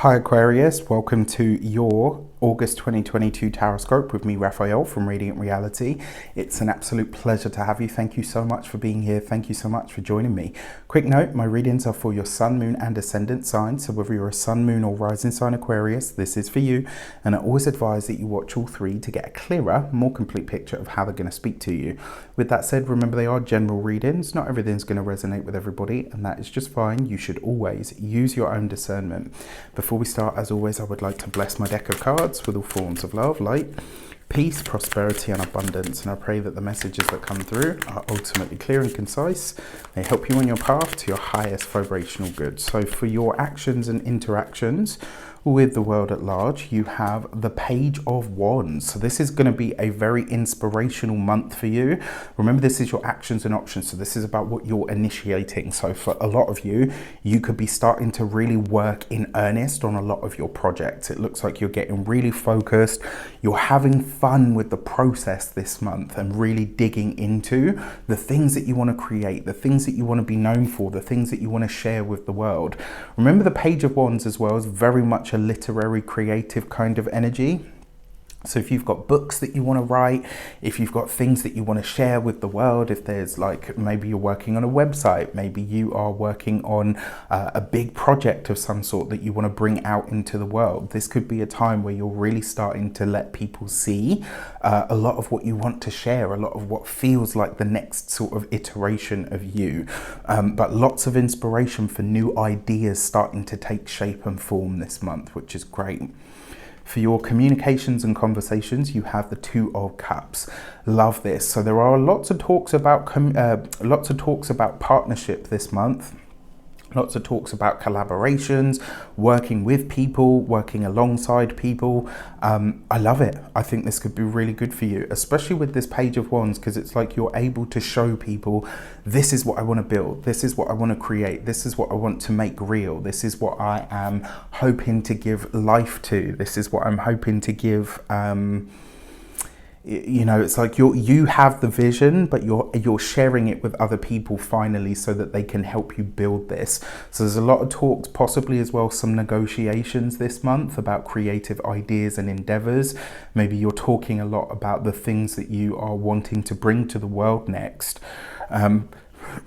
Hi Aquarius, welcome to your August 2022 Tarot Scope with me, Raphael from Reydiant Reality. It's an absolute pleasure to have you. Thank you so much for being here. Thank you so much for joining me. Quick note, my readings are for your sun, moon and ascendant signs. So whether you're a sun, moon or rising sign Aquarius, this is for you. And I always advise that you watch all three to get a clearer, more complete picture of how they're going to speak to you. With that said, remember they are general readings. Not everything's going to resonate with everybody, and that is just fine. You should always use your own discernment. Before we start, as always, I would like to bless my deck of cards with all forms of love, light, peace, prosperity and abundance. And I pray that the messages that come through are ultimately clear and concise. They help you on your path to your highest vibrational good. So for your actions and interactions with the world at large, you have the Page of Wands. So this is going to be a very inspirational month for you. Remember, this is your actions and options. So this is about what you're initiating. So for a lot of you, you could be starting to really work in earnest on a lot of your projects. It looks like you're getting really focused. You're having fun with the process this month and really digging into the things that you want to create, the things that you want to be known for, the things that you want to share with the world. Remember, the Page of Wands as well is very much a literary, creative kind of energy. So if you've got books that you want to write, if you've got things that you want to share with the world, if there's like, maybe you're working on a website, maybe you are working on a big project of some sort that you want to bring out into the world, this could be a time where you're really starting to let people see a lot of what you want to share, a lot of what feels like the next sort of iteration of you. But lots of inspiration for new ideas starting to take shape and form this month, which is great. For your communications and conversations, you have the Two of Cups. Love this. So there are lots of talks about partnership this month. Lots of talks about collaborations, working with people, working alongside people. I love it. I think this could be really good for you, especially with this Page of Wands, because it's like you're able to show people, this is what I want to build. This is what I want to create. This is what I want to make real. This is what I am hoping to give life to. This is what I'm hoping to give... you know, it's like you have the vision, but you're sharing it with other people finally, so that they can help you build this. So there's a lot of talks, possibly as well some negotiations this month about creative ideas and endeavors. Maybe you're talking a lot about the things that you are wanting to bring to the world next.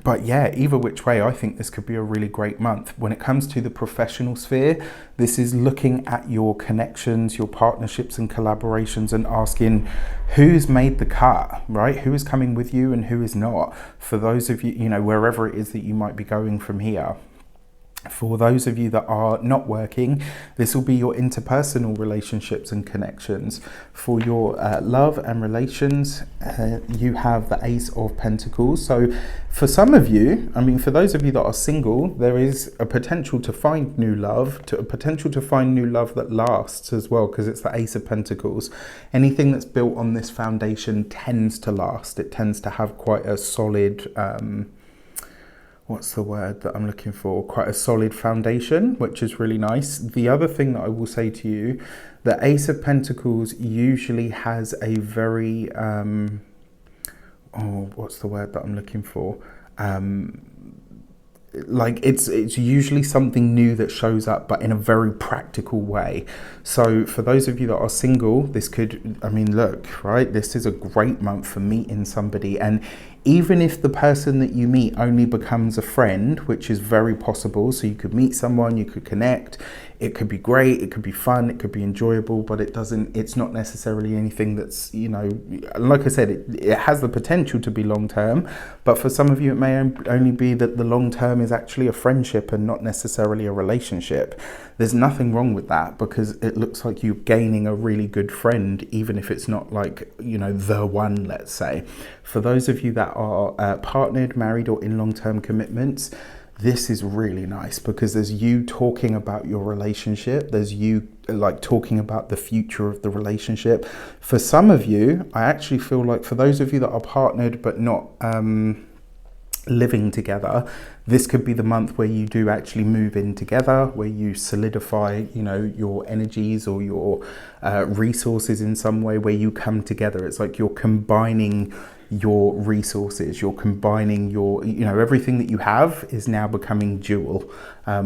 But yeah, either which way, I think this could be a really great month. When it comes to the professional sphere, this is looking at your connections, your partnerships and collaborations, and asking who's made the cut, right? Who is coming with you and who is not? For those of you, you know, wherever it is that you might be going from here. For those of you that are not working, this will be your interpersonal relationships and connections. For your love and relations, you have the Ace of Pentacles. So for some of you, I mean, for those of you that are single, there is a potential to find new love, a potential to find new love that lasts as well, because it's the Ace of Pentacles. Anything that's built on this foundation tends to last. It tends to have quite a solid... what's the word that I'm looking for? Quite a solid foundation, which is really nice. The other thing that I will say to you, the Ace of Pentacles usually has a very, what's the word that I'm looking for? Like it's usually something new that shows up, but in a very practical way. So for those of you that are single, this could, I mean, look, right, this is a great month for meeting somebody. And even if the person that you meet only becomes a friend, which is very possible, so you could meet someone, you could connect, it could be great, it could be fun, it could be enjoyable, but it's not necessarily anything that's, you know, like I said, it has the potential to be long term, but for some of you it may only be that the long term is actually a friendship and not necessarily a relationship. There's nothing wrong with that, because it looks like you're gaining a really good friend, even if it's not like, you know, the one, let's say. For those of you that are partnered, married or in long-term commitments, this is really nice, because there's you talking about your relationship. There's you like talking about the future of the relationship. For some of you, I actually feel like for those of you that are partnered but not living together, this could be the month where you do actually move in together, where you solidify, you know, your energies or your resources in some way, where you come together. It's like you're combining your resources. You're combining your, everything that you have is now becoming dual,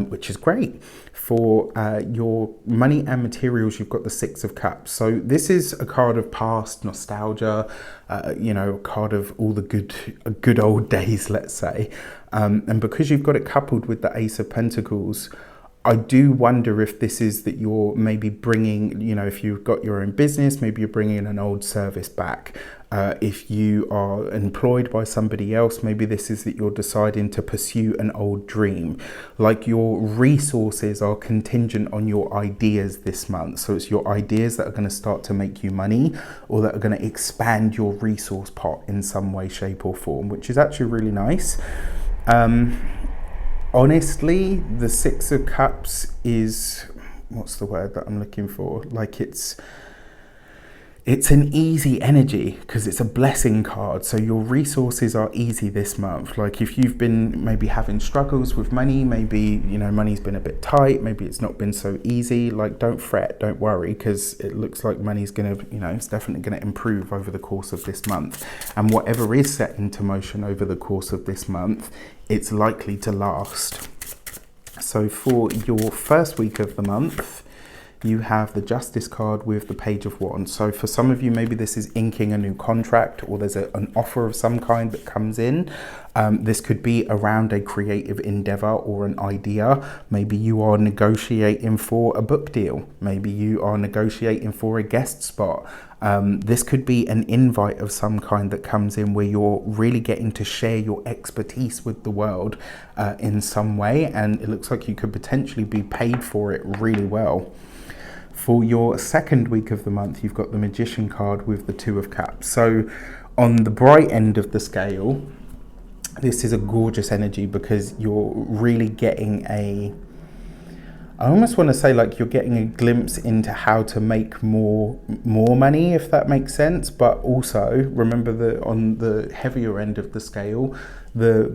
which is great. For your money and materials, you've got the Six of Cups. So this is a card of past nostalgia, a card of all the good old days, let's say. And because you've got it coupled with the Ace of Pentacles, I do wonder if this is that you're maybe bringing, if you've got your own business, maybe you're bringing an old service back. If you are employed by somebody else, maybe this is that you're deciding to pursue an old dream. Like your resources are contingent on your ideas this month. So it's your ideas that are going to start to make you money, or that are going to expand your resource pot in some way, shape or form, which is actually really nice. Honestly, the Six of Cups is, what's the word that I'm looking for? Like it's an easy energy because it's a blessing card. So your resources are easy this month. Like if you've been maybe having struggles with money, maybe, money's been a bit tight, maybe it's not been so easy, like don't fret, don't worry, because it looks like money's going to, it's definitely going to improve over the course of this month. And whatever is set into motion over the course of this month, it's likely to last. So for your first week of the month, you have the Justice card with the Page of Wands. So for some of you, maybe this is inking a new contract, or there's an offer of some kind that comes in. This could be around a creative endeavor or an idea. Maybe you are negotiating for a book deal. Maybe you are negotiating for a guest spot. This could be an invite of some kind that comes in where you're really getting to share your expertise with the world in some way. And it looks like you could potentially be paid for it really well. For your second week of the month, you've got the Magician card with the Two of Cups. So on the bright end of the scale, this is a gorgeous energy because you're really getting I almost want to say like you're getting a glimpse into how to make more money, if that makes sense. But also remember that on the heavier end of the scale, the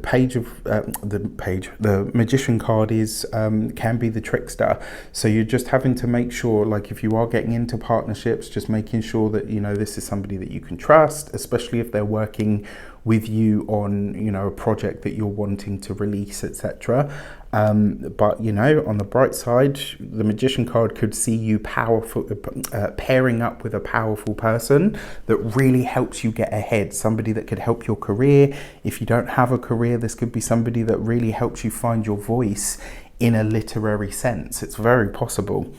Magician card is can be the trickster. So you're just having to make sure, like if you are getting into partnerships, just making sure that this is somebody that you can trust, especially if they're working with you on a project that you're wanting to release, etc. But on the bright side, the Magician card could see you pairing up with a powerful person that really helps you get ahead, somebody that could help your career. If you don't have a career, this could be somebody that really helps you find your voice in a literary sense. It's very possible.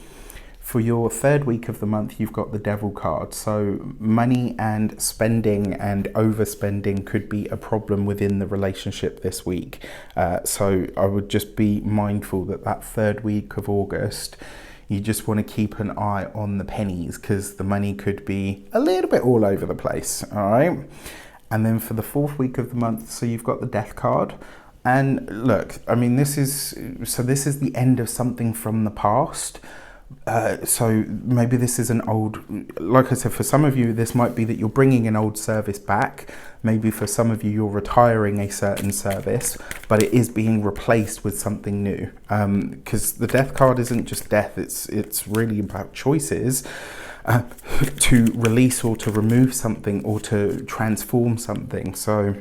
For your third week of the month, you've got the Devil card. So money and spending and overspending could be a problem within the relationship this week. So I would just be mindful that third week of August, you just want to keep an eye on the pennies because the money could be a little bit all over the place. All right. And then for the fourth week of the month, so you've got the Death card. And look, I mean, this is the end of something from the past. So maybe this is an old, like I said, for some of you, this might be that you're bringing an old service back. Maybe for some of you, you're retiring a certain service, but it is being replaced with something new. Because the Death card isn't just death, it's really about choices to release or to remove something or to transform something. So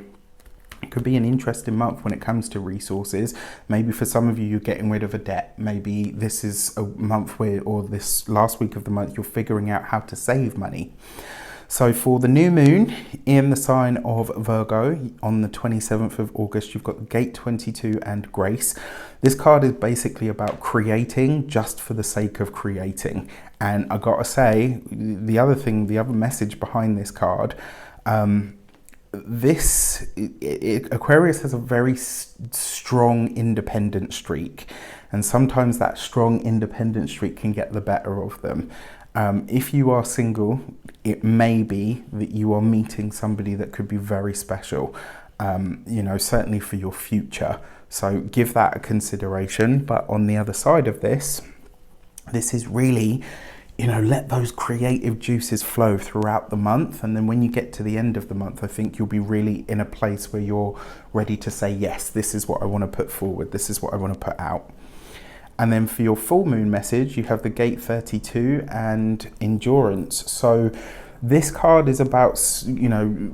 it could be an interesting month when it comes to resources. Maybe for some of you, you're getting rid of a debt. Maybe this is a month or this last week of the month, you're figuring out how to save money. So for the new moon in the sign of Virgo on the 27th of August, you've got Gate 22 and Grace. This card is basically about creating just for the sake of creating. And I gotta say, the other message behind this card, Aquarius has a very strong independent streak, and sometimes that strong independent streak can get the better of them. If you are single, it may be that you are meeting somebody that could be very special, certainly for your future. So give that a consideration. But on the other side of this is really, let those creative juices flow throughout the month. And then when you get to the end of the month, I think you'll be really in a place where you're ready to say, yes, this is what I want to put forward. This is what I want to put out. And then for your full moon message, you have the Gate 32 and Endurance. So This card is about, you know,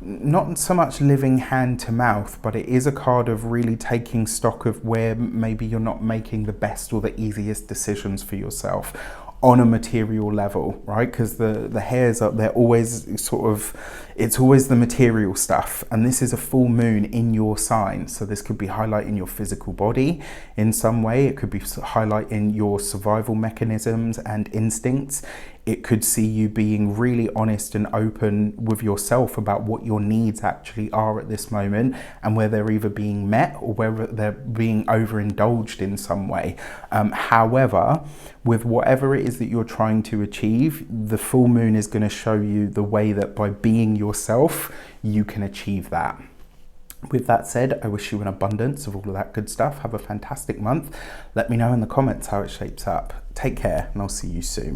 not so much living hand to mouth, but it is a card of really taking stock of where maybe you're not making the best or the easiest decisions for yourself on a material level, right? Because the hairs up, they're always sort of, it's always the material stuff. And this is a full moon in your sign. So this could be highlighting your physical body in some way. It could be highlighting your survival mechanisms and instincts. It could see you being really honest and open with yourself about what your needs actually are at this moment, and where they're either being met or whether they're being overindulged in some way. However, with whatever it is that you're trying to achieve, the full moon is going to show you the way that by being yourself, you can achieve that. With that said, I wish you an abundance of all of that good stuff. Have a fantastic month. Let me know in the comments how it shapes up. Take care, and I'll see you soon.